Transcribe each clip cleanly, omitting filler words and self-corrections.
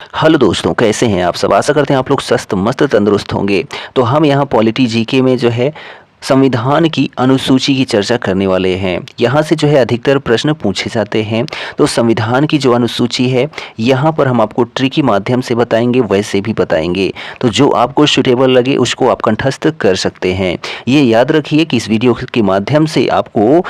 Hello दोस्तों, कैसे हैं आप सब। आशा करते हैं आप लोग स्वस्थ मस्त तंदुरुस्त होंगे। तो हम यहाँ पॉलिटी जीके में जो है संविधान की अनुसूची की चर्चा करने वाले हैं। यहाँ से जो है अधिकतर प्रश्न पूछे जाते हैं। तो संविधान की जो अनुसूची है यहाँ पर हम आपको ट्रिक के माध्यम से बताएंगे, वैसे भी बताएंगे। तो जो आपको सुटेबल लगे उसको आप कंठस्थ कर सकते हैं। ये याद रखिए कि इस वीडियो के माध्यम से आपको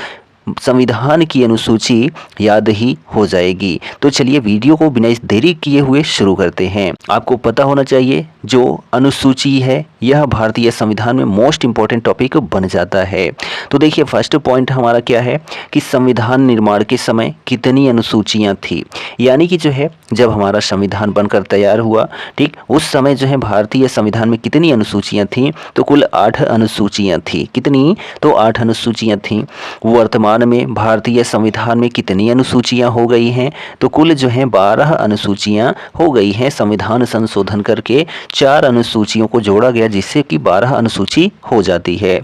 संविधान की अनुसूची याद ही हो जाएगी। तो चलिए वीडियो को बिना देरी किए हुए शुरू करते हैं। आपको पता होना चाहिए जो अनुसूची है यह भारतीय संविधान में मोस्ट इंपॉर्टेंट टॉपिक बन जाता है। तो देखिए फर्स्ट पॉइंट हमारा क्या है कि संविधान निर्माण के समय कितनी अनुसूचियां थी। यानी कि जो है जब हमारा संविधान बनकर तैयार हुआ, ठीक उस समय जो है भारतीय संविधान में कितनी अनुसूचियां थी, तो कुल 8 अनुसूचियां थी। कितनी? तो 8 अनुसूचियां थी। वर्तमान में भारतीय संविधान में कितनी अनुसूचियां हो गई हैं, तो कुल जो है 12 अनुसूचियां हो गई हैं। संविधान संशोधन करके 4 अनुसूचियों को जोड़ा गया जिससे कि 12 अनुसूची हो जाती है।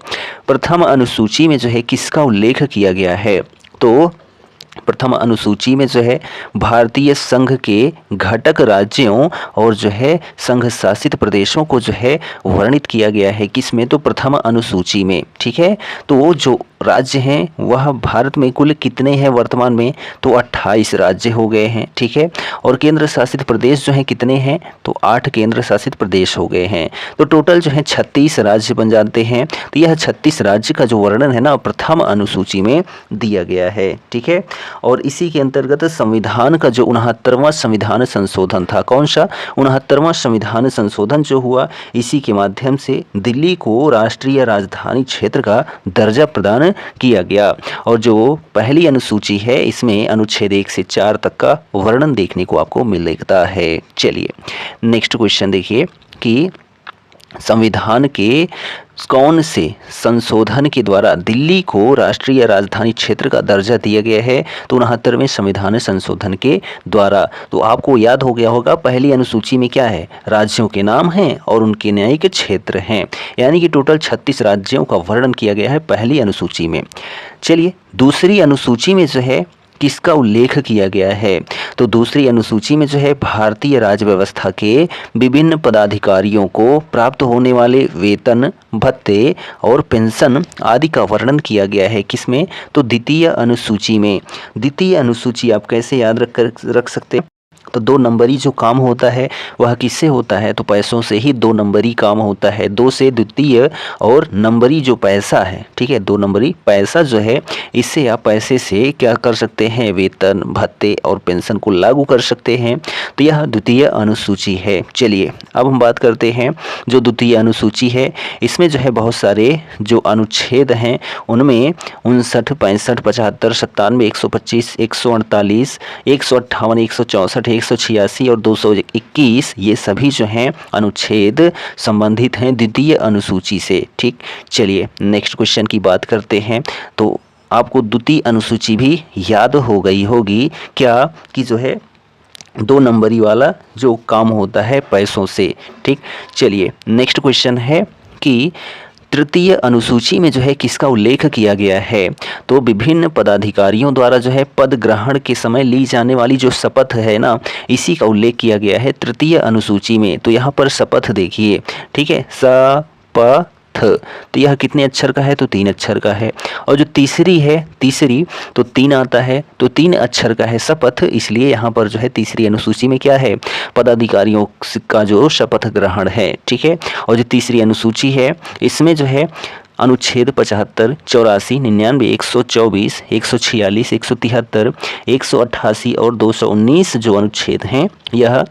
प्रथम अनुसूची में जो है किसका उल्लेख किया गया है, तो प्रथम अनुसूची में जो है भारतीय संघ के घटक राज्यों और जो है संघ शासित प्रदेशों को जो है वर्णित किया गया है। किसमें? तो प्रथम अनुसूची में। ठीक है, तो वो जो राज्य हैं वह भारत में कुल कितने हैं वर्तमान में, तो 28 राज्य हो गए हैं। ठीक है, और केंद्र शासित प्रदेश जो हैं कितने हैं, तो 8 केंद्र शासित प्रदेश हो गए हैं। तो टोटल जो है 36 राज्य बन जाते हैं। तो यह 36 राज्य का जो वर्णन है ना प्रथम अनुसूची में दिया गया है। ठीक है, और इसी के अंतर्गत संविधान का जो 69वां संविधान संशोधन था, कौन सा? 69वां संविधान संशोधन जो हुआ, इसी के माध्यम से दिल्ली को राष्ट्रीय राजधानी क्षेत्र का दर्जा प्रदान किया गया। और जो पहली अनुसूची है इसमें अनुच्छेद 1 से 4 तक का वर्णन देखने को आपको मिलता है। चलिए नेक्स्ट क्वेश्चन देखिए कि संविधान के कौन से संशोधन के द्वारा दिल्ली को राष्ट्रीय राजधानी क्षेत्र का दर्जा दिया गया है, तो 69वें संविधान संशोधन के द्वारा। तो आपको याद हो गया होगा पहली अनुसूची में क्या है, राज्यों के नाम हैं और उनके न्यायिक क्षेत्र हैं। यानी कि टोटल 36 राज्यों का वर्णन किया गया है पहली अनुसूची में। चलिए दूसरी अनुसूची में जो है किसका उल्लेख किया गया है, तो दूसरी अनुसूची में जो है भारतीय राज्य व्यवस्था के विभिन्न पदाधिकारियों को प्राप्त होने वाले वेतन, भत्ते और पेंशन आदि का वर्णन किया गया है। किसमें? तो द्वितीय अनुसूची में। द्वितीय अनुसूची आप कैसे याद रख सकते हैं, तो 2 नंबरी जो काम होता है वह किससे होता है, तो पैसों से ही 2 नंबरी काम होता है। 2 से द्वितीय और नंबरी जो पैसा है, ठीक है, 2 नंबरी पैसा जो है इससे आप पैसे से क्या कर सकते हैं, वेतन, भत्ते और पेंशन को लागू कर सकते हैं। तो यह द्वितीय अनुसूची है। चलिए अब हम बात करते हैं जो द्वितीय अनुसूची है, इसमें जो है बहुत सारे जो अनुच्छेद हैं उनमें 59, 65, 75, 97, 125, 148, 158, 164, 186 और 221 ये सभी जो हैं अनुच्छेद संबंधित हैं द्वितीय अनुसूची से। ठीक, चलिए नेक्स्ट क्वेश्चन की बात करते हैं। तो आपको द्वितीय अनुसूची भी याद हो गई होगी क्या, कि जो है 2 नंबरी वाला जो काम होता है पैसों से। ठीक, चलिए नेक्स्ट क्वेश्चन है कि तृतीय अनुसूची में जो है किसका उल्लेख किया गया है, तो विभिन्न पदाधिकारियों द्वारा जो है पद ग्रहण के समय ली जाने वाली जो शपथ है ना, इसी का उल्लेख किया गया है तृतीय अनुसूची में। तो यहाँ पर शपथ देखिए, ठीक है, शपथ, तो यह कितने अक्षर का है, तो 3 अक्षर का है। और जो तीसरी है, तीसरी तो 3 आता है, तो 3 अक्षर का है शपथ, इसलिए यहाँ पर जो है तीसरी अनुसूची में क्या है, पदाधिकारियों का जो शपथ ग्रहण है। ठीक है, और जो तीसरी अनुसूची है इसमें जो है अनुच्छेद 75, 84, 99, 124, 146, 173, 188 और 219 जो अनुच्छेद हैं यह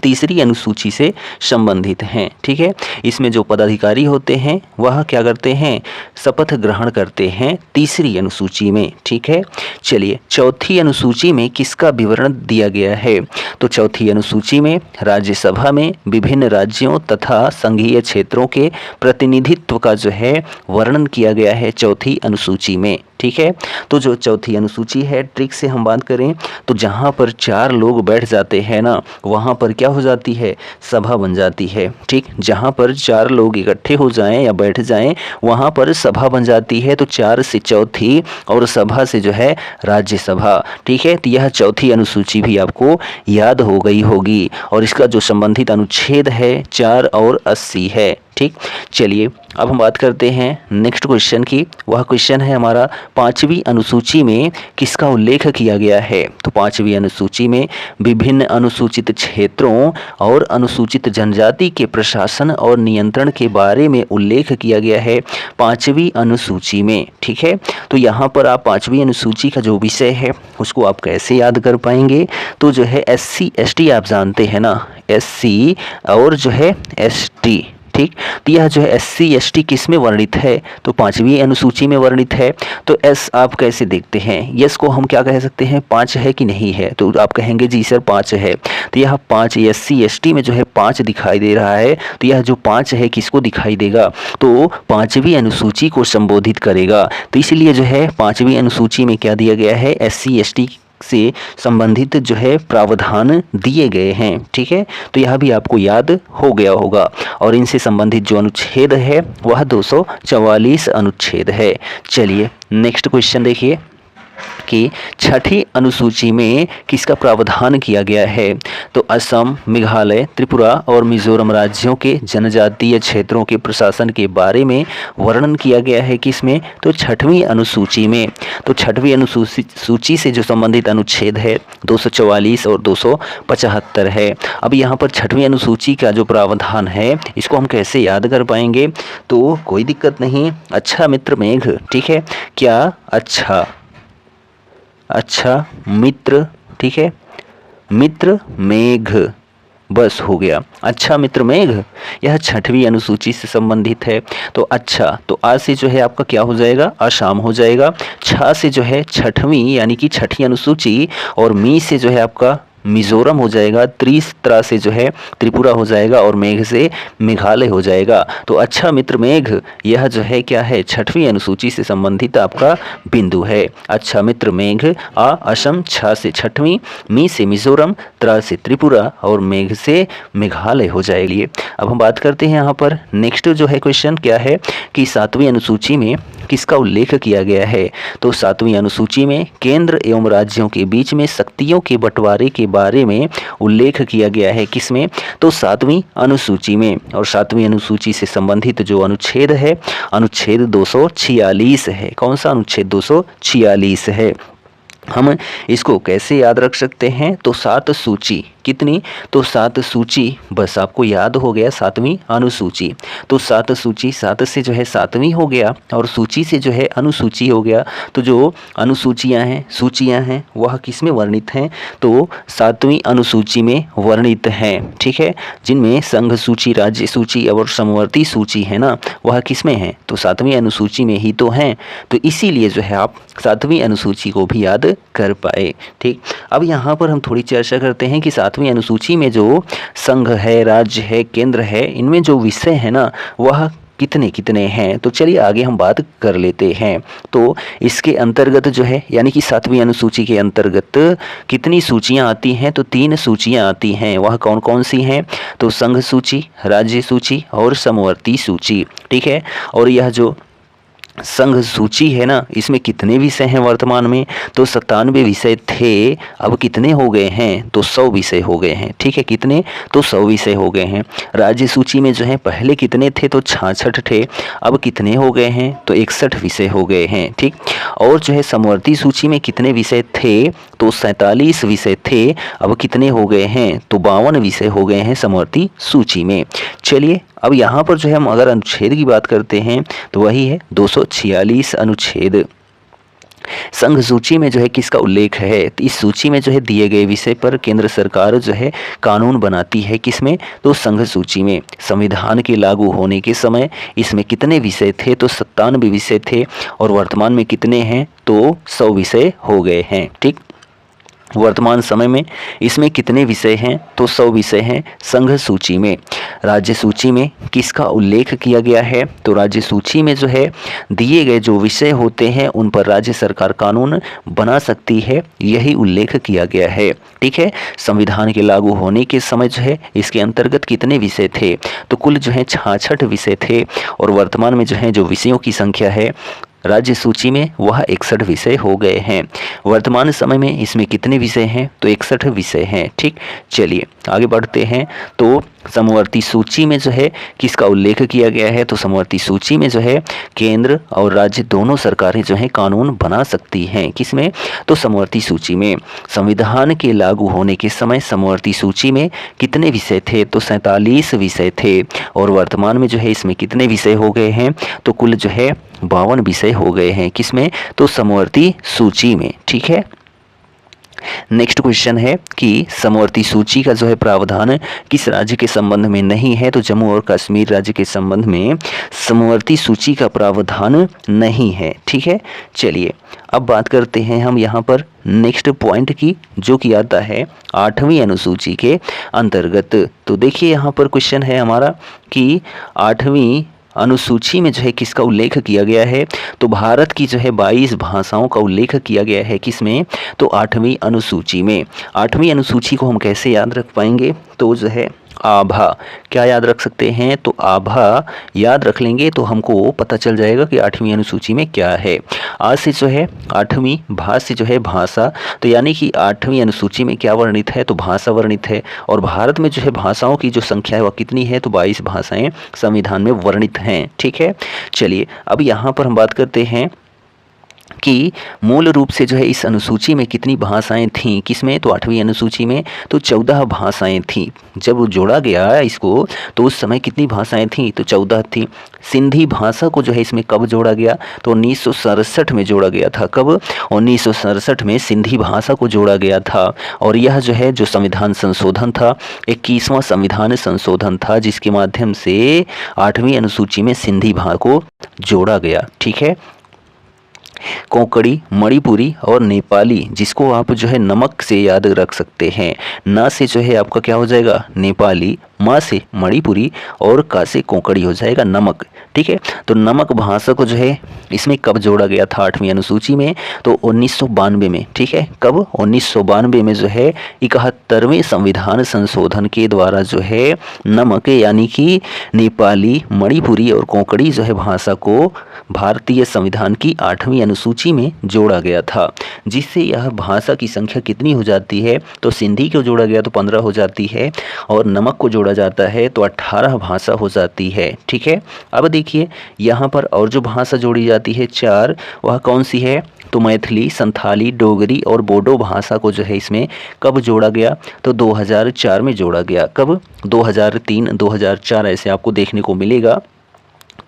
तीसरी अनुसूची से संबंधित हैं। ठीक है, इसमें जो पदाधिकारी होते हैं वह क्या करते हैं, शपथ ग्रहण करते हैं तीसरी अनुसूची में। ठीक है, चलिए चौथी अनुसूची में किसका विवरण दिया गया है, तो चौथी अनुसूची में राज्यसभा में विभिन्न राज्यों तथा संघीय क्षेत्रों के प्रतिनिधित्व का जो है वर्णन किया गया है चौथी अनुसूची में। ठीक है। तो जो चौथी अनुसूची है, ट्रिक से हम बात करें तो जहाँ पर 4 लोग बैठ जाते हैं ना, वहाँ पर क्या हो जाती है, सभा बन जाती है। ठीक, जहाँ पर 4 लोग इकट्ठे हो जाएं या बैठ जाएं, वहाँ पर सभा बन जाती है। तो 4 से चौथी और सभा से जो है राज्यसभा। ठीक है, तो यह चौथी अनुसूची भी आपको याद हो गई होगी और इसका जो संबंधित अनुच्छेद है 4 और 80 है। ठीक, चलिए अब हम बात करते हैं नेक्स्ट क्वेश्चन की। वह क्वेश्चन है हमारा, 5वीं अनुसूची में किसका उल्लेख किया गया है। तो 5वीं अनुसूची में विभिन्न अनुसूचित क्षेत्रों और अनुसूचित जनजाति के प्रशासन और नियंत्रण के बारे में उल्लेख किया गया है 5वीं अनुसूची में। ठीक है, तो यहाँ पर आप 5वीं अनुसूची का जो विषय है उसको आप कैसे याद कर पाएंगे। तो जो है SC ST आप जानते हैं ना, SC और जो है ST। ठीक, तो यह जो है SC ST किस में वर्णित है, तो 5वीं अनुसूची में वर्णित है। तो S आप कैसे देखते हैं, यस को हम क्या कह सकते हैं, 5 है कि नहीं है। तो आप कहेंगे जी सर 5 है। तो यह 5 SC ST में जो है 5 दिखाई दे रहा है। तो यह जो 5 है किसको दिखाई देगा, तो 5वीं अनुसूची को संबोधित करेगा। तो इसलिए जो है 5वीं अनुसूची में क्या दिया गया है, SC ST से संबंधित जो है प्रावधान दिए गए हैं। ठीक है, तो यह भी आपको याद हो गया होगा। और इनसे संबंधित जो अनुच्छेद है वह 244 अनुच्छेद है। चलिए नेक्स्ट क्वेश्चन देखिए कि 6ठी अनुसूची में किसका प्रावधान किया गया है। तो असम, मेघालय, त्रिपुरा और मिजोरम राज्यों के जनजातीय क्षेत्रों के प्रशासन के बारे में वर्णन किया गया है किसमें, तो 6वीं अनुसूची में। तो 6वीं अनुसूची से जो संबंधित अनुच्छेद है 244 और 275 है। अब यहाँ पर 6वीं अनुसूची का जो प्रावधान है इसको हम कैसे याद कर पाएंगे, तो कोई दिक्कत नहीं, अच्छा मित्र मेघ। ठीक है, क्या अच्छा मित्र, ठीक है, मित्र मेघ, बस हो गया, अच्छा मित्र मेघ। यह 6वीं अनुसूची से संबंधित है। तो अच्छा, तो आज से जो है आपका क्या हो जाएगा, अशाम हो जाएगा। छा से जो है 6वीं यानी कि 6ठी अनुसूची, और मी से जो है आपका मिजोरम हो जाएगा, त्रिस्त्रा से जो है त्रिपुरा हो जाएगा, और मेघ से मेघालय हो जाएगा। तो अच्छा मित्र मेघ यह जो है क्या है, 6वीं अनुसूची से संबंधित आपका बिंदु है। अच्छा मित्र मेघ, असम, छा से 6वीं, मी से मिजोरम, त्रा से त्रिपुरा और मेघ से मेघालय हो जाएगी। अब हम बात करते हैं यहाँ पर नेक्स्ट जो है क्वेश्चन क्या है कि 7वीं अनुसूची में किसका उल्लेख किया गया है। तो 7वीं अनुसूची में केंद्र एवं राज्यों के बीच में शक्तियों के बंटवारे के बारे में उल्लेख किया गया है किसमें, तो 7वीं अनुसूची में। और 7वीं अनुसूची से संबंधित जो अनुच्छेद है, अनुच्छेद 246 है। कौन सा अनुच्छेद, 246 है। हम इसको कैसे याद रख सकते हैं, तो 7 सूची कितनी, तो 7 सूची, बस आपको याद हो गया 7वीं अनुसूची। तो 7 सूची, 7 से जो है 7वीं हो गया और सूची से जो है अनुसूची हो गया। तो जो अनुसूचियां हैं, सूचियां हैं, वह किस में वर्णित हैं, तो 7वीं अनुसूची में वर्णित हैं। ठीक है, जिनमें संघ सूची, राज्य सूची और समवर्ती सूची है ना, वह किस में है, तो 7वीं अनुसूची में ही तो हैं। तो इसीलिए जो है आप 7वीं अनुसूची को भी याद कर पाए। ठीक, अब यहाँ पर हम थोड़ी चर्चा करते हैं कि 7वीं अनुसूची में जो संघ है, राज्य है, केंद्र है, इनमें जो विषय है ना वह कितने कितने हैं। तो चलिए आगे हम बात कर लेते हैं। तो इसके अंतर्गत जो है यानी कि 7वीं अनुसूची के अंतर्गत कितनी सूचियां आती हैं, तो 3 सूचियां आती हैं। वह कौन कौन सी हैं, तो संघ सूची, राज्य सूची और समवर्ती सूची। ठीक है, और यह जो संघ सूची है ना, इसमें कितने विषय हैं वर्तमान में, तो 97 विषय थे, अब कितने हो गए हैं, तो 100 विषय हो गए हैं। ठीक है, कितने, तो 100 विषय हो गए हैं। राज्य सूची में जो है पहले कितने थे, तो 66 थे, अब कितने हो गए हैं, तो 61 विषय हो गए हैं। ठीक, और जो है समवर्ती सूची में कितने विषय थे, तो 47 विषय थे, अब कितने हो गए हैं, तो 52 विषय हो गए हैं समवर्ती सूची में। चलिए अब यहाँ पर जो है हम अगर अनुच्छेद की बात करते हैं तो वही है 246 अनुच्छेद। संघ सूची में जो है किसका उल्लेख है, तो इस सूची में जो है दिए गए विषय पर केंद्र सरकार जो है कानून बनाती है किसमें, तो संघ सूची में। संविधान के लागू होने के समय इसमें कितने विषय थे, तो 97 विषय थे, और वर्तमान में कितने हैं, तो 100 विषय हो गए हैं। ठीक, वर्तमान समय में इसमें कितने विषय हैं? तो 100 विषय हैं संघ सूची में। राज्य सूची में किसका उल्लेख किया गया है? तो राज्य सूची में जो है दिए गए जो विषय होते हैं उन पर राज्य सरकार कानून बना सकती है, यही उल्लेख किया गया है। ठीक है, संविधान के लागू होने के समय जो है इसके अंतर्गत कितने विषय थे? तो कुल जो है 66 विषय थे और वर्तमान में जो है जो विषयों की संख्या है राज्य सूची में वह 61 विषय हो गए हैं। वर्तमान समय में इसमें कितने विषय हैं? तो 61 विषय हैं। ठीक, चलिए आगे बढ़ते हैं। तो समवर्ती सूची में जो है किसका उल्लेख किया गया है? तो समवर्ती सूची में जो है केंद्र और राज्य दोनों सरकारें जो है कानून बना सकती हैं। किसमें? तो समवर्ती सूची में। संविधान के लागू होने के समय समवर्ती सूची में कितने विषय थे? तो 47 विषय थे और वर्तमान में जो है इसमें कितने विषय हो गए हैं? तो कुल जो है 52 विषय हो गए हैं। किसमें? तो समवर्ती सूची में। ठीक है, नेक्स्ट क्वेश्चन है कि समवर्ती सूची का जो है प्रावधान किस राज्य के संबंध में नहीं है? तो जम्मू और कश्मीर राज्य के संबंध में समवर्ती सूची का प्रावधान नहीं है। ठीक है, चलिए अब बात करते हैं हम यहाँ पर नेक्स्ट पॉइंट की, जो कि आता है 8वीं अनुसूची के अंतर्गत। तो देखिए यहाँ पर क्वेश्चन है हमारा कि 8वीं अनुसूची में जो है किसका उल्लेख किया गया है? तो भारत की जो है 22 भाषाओं का उल्लेख किया गया है। किसमें? तो 8वीं अनुसूची में। 8वीं अनुसूची को हम कैसे याद रख पाएंगे? तो जो है आभा, क्या याद रख सकते हैं? तो आभा याद रख लेंगे तो हमको पता चल जाएगा कि 8वीं अनुसूची में क्या है। आज से जो है 8वीं भाषा जो है भाषा, तो यानी कि 8वीं अनुसूची में क्या वर्णित है? तो भाषा वर्णित है। और भारत में जो है भाषाओं की जो संख्या है वह कितनी है? तो 22 भाषाएं संविधान में वर्णित हैं। ठीक है, चलिए अब यहाँ पर हम बात करते हैं कि मूल रूप से जो है इस अनुसूची में कितनी भाषाएं थीं? किसमें? तो 8वीं अनुसूची में तो 14 भाषाएं थीं। जब जोड़ा गया इसको तो उस समय कितनी भाषाएं थीं? तो 14 थीं। सिंधी भाषा को जो है इसमें कब जोड़ा गया? तो 1967 में जोड़ा गया था। कब? 1967 में सिंधी भाषा को जोड़ा गया था। और यह जो है जो संविधान संशोधन था 21वां संविधान संशोधन था, जिसके माध्यम से 8वीं अनुसूची में सिंधी भाषा को जोड़ा गया। ठीक है, कोंकणी, मणिपुरी और नेपाली, जिसको आप जो है नमक से याद रख सकते हैं। ना से जो है आपका क्या हो जाएगा? नेपाली, माँ से मणिपुरी और का से कोंकणी हो जाएगा नमक। ठीक है, तो नमक भाषा को जो है इसमें कब जोड़ा गया था 8वीं अनुसूची में? तो 1992 में। ठीक है, कब? 1992 में जो है 71वें संविधान संशोधन के द्वारा जो है नमक यानी कि नेपाली, मणिपुरी और कोंकणी जो है भाषा को भारतीय संविधान की 8वीं अनुसूची में जोड़ा गया था, जिससे यह भाषा की संख्या कितनी हो जाती है? तो सिंधी को जोड़ा गया तो 15 हो जाती है और नमक को जोड़ा जाता है तो 18 भाषा हो जाती है। ठीक है, अब देखिए यहाँ पर और जो भाषा जोड़ी जाती है 4, वह कौन सी है? तो मैथिली, संथाली, डोगरी और बोडो भाषा को जो है इसमें कब जोड़ा गया? तो 2004 में जोड़ा गया। कब? 2003, 2004 ऐसे आपको देखने को मिलेगा।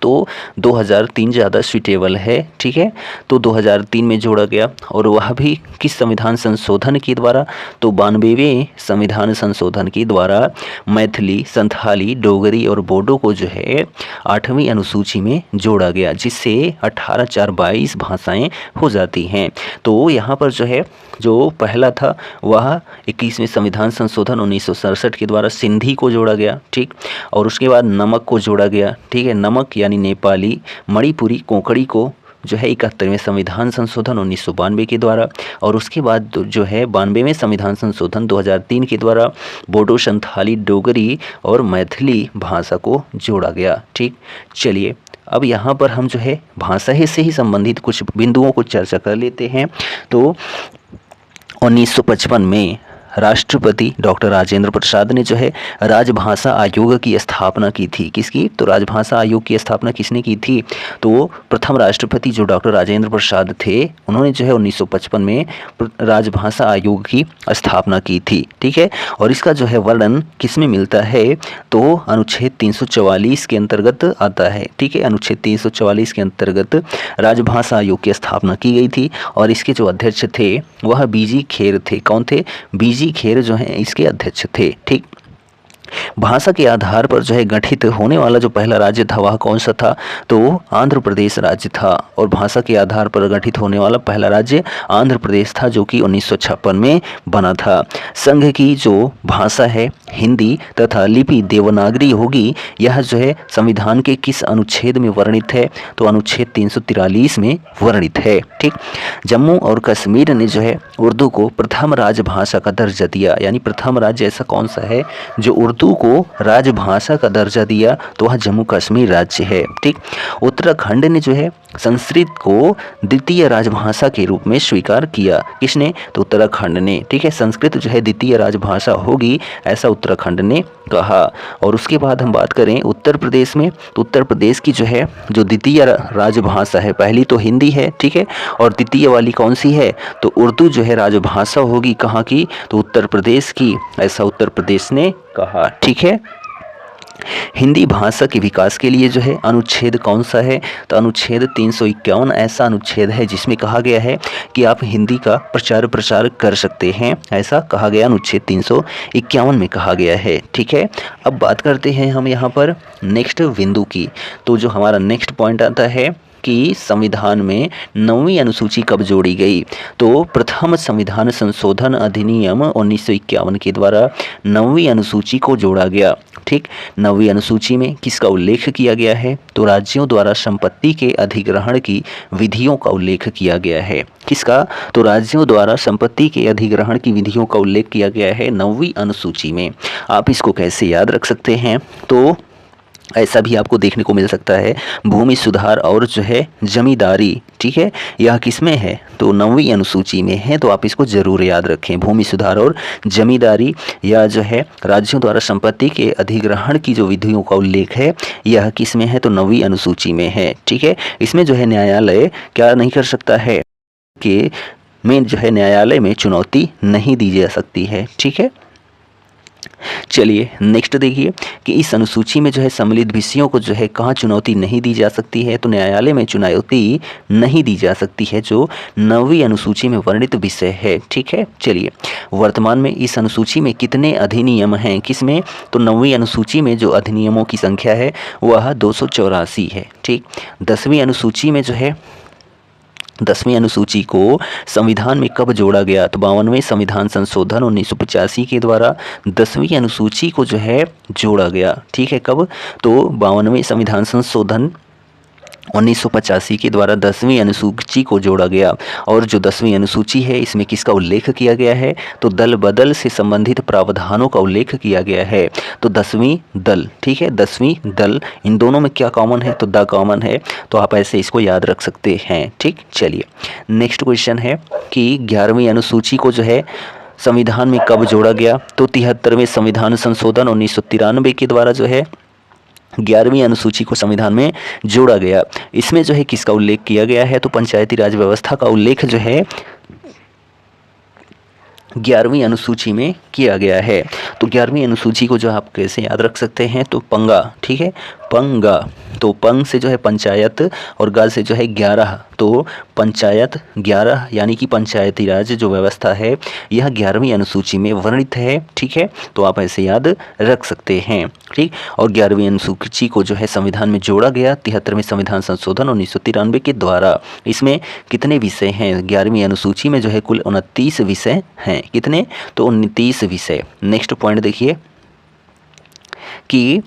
तो 2003 ज़्यादा सूटेबल है। ठीक है, तो 2003 में जोड़ा गया और वह भी किस संविधान संशोधन के द्वारा? तो 92वें संविधान संशोधन के द्वारा मैथिली, संथाली, डोगरी और बोडो को जो है 8वीं अनुसूची में जोड़ा गया, जिससे 18/4/22 भाषाएं हो जाती हैं। तो यहाँ पर जो है जो पहला था वह 21वें संविधान संशोधन 1967 के द्वारा सिंधी को जोड़ा गया। ठीक, और उसके बाद नमक को जोड़ा गया। ठीक है, नमक यानी नेपाली, मणिपुरी, कोंकणी को जो है 71वें संविधान संशोधन 1992 के द्वारा, और उसके बाद जो है 92वें संविधान संशोधन 2003 के द्वारा बोडो, संथाली, डोगरी और मैथिली भाषा को जोड़ा गया। ठीक, चलिए अब यहाँ पर हम जो है भाषा से ही संबंधित कुछ बिंदुओं को चर्चा कर लेते हैं। तो 1955 में राष्ट्रपति डॉक्टर राजेंद्र प्रसाद ने जो है राजभाषा आयोग की स्थापना की थी। किसकी? तो राजभाषा आयोग की स्थापना किसने की थी? तो प्रथम राष्ट्रपति जो डॉक्टर राजेंद्र प्रसाद थे, उन्होंने जो है 1955 में राजभाषा आयोग की स्थापना की थी। ठीक है, और इसका जो है वर्णन किस में मिलता है? तो अनुच्छेद 344 के अंतर्गत आता है। ठीक है, अनुच्छेद 344 के अंतर्गत राजभाषा आयोग की स्थापना की गई थी और इसके जो अध्यक्ष थे वह बीजी खेर थे। कौन थे? बीजी खेर जो हैं इसके अध्यक्ष थे। ठीक, भाषा के आधार पर जो है गठित होने वाला जो पहला राज्य था वह कौन सा था, तो आंध्र प्रदेश राज्य था। और भाषा के आधार पर गठित होने वाला पहला राज्य आंध्र प्रदेश था, जो कि 1956 में बना था। संघ की जो भाषा है हिंदी तथा लिपि देवनागरी होगी। यह जो है संविधान के किस अनुच्छेद में वर्णित है, तो अनुच्छेद 343 में वर्णित है। ठीक, जम्मू और कश्मीर ने जो है उर्दू को प्रथम राजभाषा का दर्जा दिया, यानी प्रथम राज्य ऐसा कौन सा है जो उर्दू को राजभाषा का दर्जा दिया, तो वह जम्मू कश्मीर राज्य है। ठीक, उत्तराखंड ने जो है संस्कृत को द्वितीय राजभाषा के रूप में स्वीकार किया। किसने, तो उत्तराखंड ने। ठीक है, संस्कृत जो है द्वितीय राजभाषा होगी ऐसा उत्तराखंड ने कहा। और उसके बाद हम बात करें उत्तर प्रदेश में, तो उत्तर प्रदेश की जो है जो द्वितीय राजभाषा है, पहली तो हिंदी है, ठीक है, और द्वितीय वाली कौन सी है, तो उर्दू जो है राजभाषा होगी कहाँ की, तो उत्तर प्रदेश की, ऐसा उत्तर प्रदेश ने कहा। ठीक है, हिंदी भाषा के विकास के लिए जो है अनुच्छेद कौन सा है, तो अनुच्छेद 351 ऐसा अनुच्छेद है जिसमें कहा गया है कि आप हिंदी का प्रचार कर सकते हैं, ऐसा कहा गया, अनुच्छेद 351 में कहा गया है। ठीक है, अब बात करते हैं हम यहाँ पर नेक्स्ट बिंदु की। तो जो हमारा नेक्स्ट पॉइंट आता है कि संविधान में 9वीं अनुसूची कब जोड़ी गई, तो प्रथम संविधान संशोधन अधिनियम 1951 के द्वारा 9वीं अनुसूची को जोड़ा गया। ठीक, 9वीं अनुसूची में किसका उल्लेख किया गया है, तो राज्यों द्वारा संपत्ति के अधिग्रहण की विधियों का उल्लेख किया गया है। किसका, तो राज्यों द्वारा संपत्ति के अधिग्रहण की विधियों का उल्लेख किया गया है 9वीं अनुसूची में। आप इसको कैसे याद रख सकते हैं, तो ऐसा भी आपको देखने को मिल सकता है, भूमि सुधार और जो है जमींदारी। ठीक है, यह किस में है, तो 9वीं अनुसूची में है, तो आप इसको जरूर याद रखें। भूमि सुधार और जमींदारी या जो है राज्यों द्वारा संपत्ति के अधिग्रहण की जो विधियों का उल्लेख है, यह किस में है, तो 9वीं अनुसूची में है। ठीक है, इसमें जो है न्यायालय क्या नहीं कर सकता है कि में जो है न्यायालय में चुनौती नहीं दी जा सकती है। ठीक है, चलिए नेक्स्ट देखिए कि इस अनुसूची में जो है सम्मिलित विषयों को जो है कहाँ चुनौती नहीं दी जा सकती है, तो न्यायालय में चुनौती नहीं दी जा सकती है जो 9वीं अनुसूची में वर्णित विषय है। ठीक है, चलिए वर्तमान में इस अनुसूची में कितने अधिनियम हैं, किसमें, तो 9वीं अनुसूची में जो अधिनियमों की संख्या है वह 284 है। ठीक, 10वीं अनुसूची में जो है 10वीं अनुसूची को संविधान में कब जोड़ा गया, तो 52वें संविधान संशोधन 1985 के द्वारा 10वीं अनुसूची को जो है जोड़ा गया। ठीक है, कब, तो 52वें संविधान संशोधन 1985 के द्वारा 10वीं अनुसूची को जोड़ा गया। और जो 10वीं अनुसूची है इसमें किसका उल्लेख किया गया है, तो दल बदल से संबंधित प्रावधानों का उल्लेख किया गया है। तो 10वीं दल, ठीक है, 10वीं दल, इन दोनों में क्या कॉमन है, तो द कॉमन है, तो आप ऐसे इसको याद रख सकते हैं। ठीक, चलिए नेक्स्ट क्वेश्चन है कि 11वीं अनुसूची को जो है संविधान में कब जोड़ा गया, तो 73वें संविधान संशोधन 1993 के द्वारा जो है 11वीं अनुसूची को संविधान में जोड़ा गया। इसमें जो है किसका उल्लेख किया गया है, तो पंचायती राज व्यवस्था का उल्लेख जो है 11वीं अनुसूची में किया गया है। तो 11वीं अनुसूची को जो आप कैसे याद रख सकते हैं, तो पंगा। ठीक है, पंगा, तो पंग से जो है पंचायत और गा से जो है 11, तो पंचायत 11 यानी कि पंचायती राज जो व्यवस्था है यह 11वीं अनुसूची में वर्णित है। ठीक है, तो आप ऐसे याद रख सकते हैं। ठीक, और 11वीं अनुसूची को जो है संविधान में जोड़ा गया 73वें संविधान संशोधन 1993 के द्वारा। इसमें कितने विषय हैं, 11वीं अनुसूची में जो है कुल 29 विषय हैं। कितने, तो 29 विषय। नेक्स्ट पॉइंट देखिए कि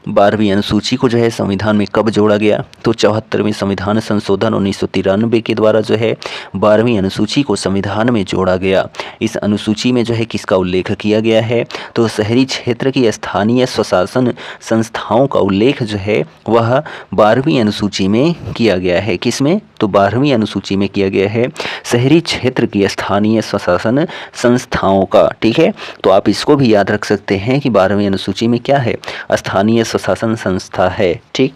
12वीं अनुसूची को जो है संविधान में कब जोड़ा गया, तो 74वें संविधान संशोधन 1993 के द्वारा जो है 12वीं अनुसूची को संविधान में जोड़ा गया। इस अनुसूची में जो है किसका उल्लेख किया गया है, तो शहरी क्षेत्र की स्थानीय स्वशासन संस्थाओं का उल्लेख जो है वह 12वीं अनुसूची में किया गया है। किसमें, तो 12वीं अनुसूची में किया गया है शहरी क्षेत्र की स्थानीय स्वशासन संस्थाओं का। ठीक है, तो आप इसको भी याद रख सकते हैं कि 12वीं अनुसूची में क्या है, स्थानीय स्वशासन संस्था है। ठीक,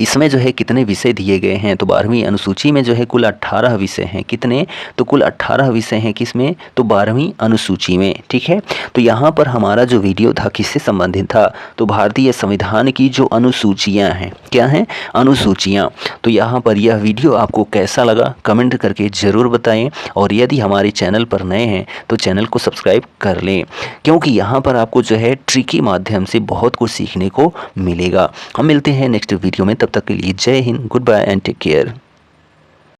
इसमें जो है कितने विषय दिए गए हैं, तो 12वीं अनुसूची में जो है कुल 18 विषय हैं। कितने? तो कुल 18 विषय हैं किसमें? तो 12वीं अनुसूची में। ठीक है, तो यहाँ पर हमारा जो वीडियो था किससे संबंधित था? तो भारतीय संविधान की जो अनुसूचियाँ हैं, क्या हैं? अनुसूचियाँ। तो यहाँ पर यह वीडियो आपको कैसा लगा कमेंट करके ज़रूर बताएं, और यदि हमारे चैनल पर नए हैं तो चैनल को सब्सक्राइब कर लें, क्योंकि यहाँ पर आपको जो है ट्रिकी माध्यम से बहुत कुछ सीखने को मिलेगा। हम मिलते हैं नेक्स्ट वीडियो में, तब तक के लिए जय हिंद, good bye and take care.